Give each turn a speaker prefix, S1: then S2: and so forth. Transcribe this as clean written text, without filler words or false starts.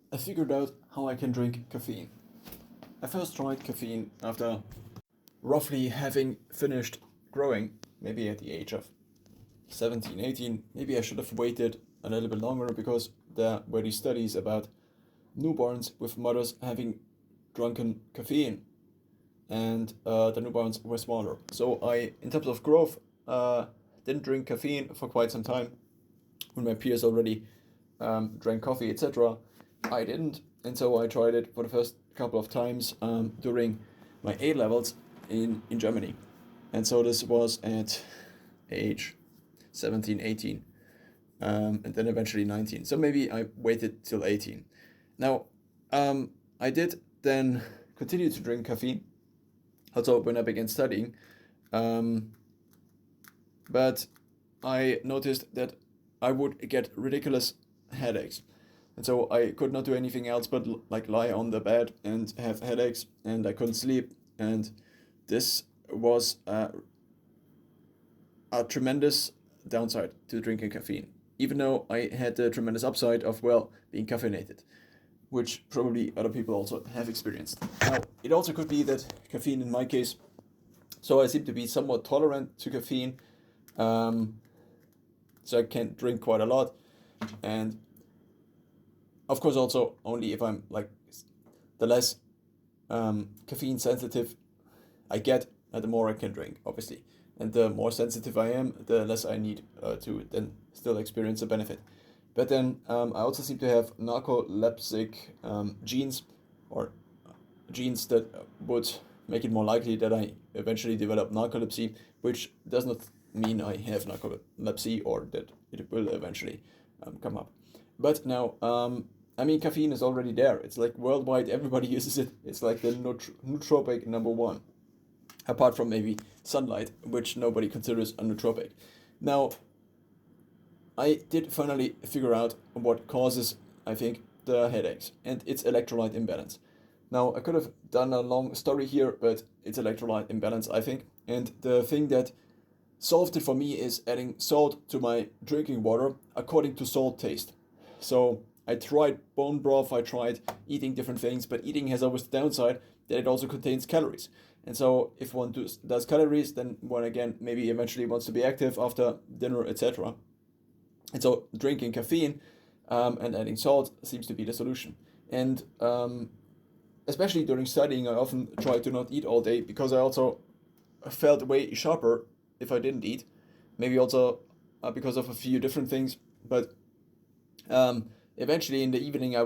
S1: I figured out how I can drink caffeine. I first tried caffeine after roughly having finished growing, maybe at the age of 17, 18. Maybe I should have waited a little bit longer because there were these studies about newborns with mothers having drunken caffeine, and the newborns were smaller. So in terms of growth, didn't drink caffeine for quite some time when my peers already drank coffee, etc. I didn't, and so I tried it for the first couple of times during my A levels in Germany. And so this was at age 17, 18, and then eventually 19. So maybe I waited till 18. Now, I did then continue to drink caffeine, also when I began studying, um, but I noticed that I would get ridiculous headaches. And so I could not do anything else but like lie on the bed and have headaches, and I couldn't sleep. And this was a tremendous downside to drinking caffeine, even though I had the tremendous upside of, well, being caffeinated, which probably other people also have experienced. Now, it also could be that caffeine, in my case, so I seem to be somewhat tolerant to caffeine, so I can drink quite a lot, and of course also only if I'm like the less caffeine sensitive I get, the more I can drink, obviously. And the more sensitive I am, the less I need to then still experience a benefit. But then I also seem to have narcoleptic genes, or genes that would make it more likely that I eventually develop narcolepsy, which does not mean I have narcolepsy or that it will eventually come up. But now, I mean, caffeine is already there. It's like worldwide, everybody uses it. It's like the nootropic number one, apart from maybe sunlight, which nobody considers a nootropic. Now, I did finally figure out what causes, I think, the headaches, and it's electrolyte imbalance. Now, I could have done a long story here, but it's electrolyte imbalance, I think. And the thing that solved it for me is adding salt to my drinking water according to salt taste. So I tried bone broth, I tried eating different things, but eating has always the downside that it also contains calories. And so if one does calories, then one again maybe eventually wants to be active after dinner, etc. And so drinking caffeine and adding salt seems to be the solution. And especially during studying, I often try to not eat all day because I also felt way sharper if I didn't eat. Maybe also because of a few different things, but eventually in the evening I would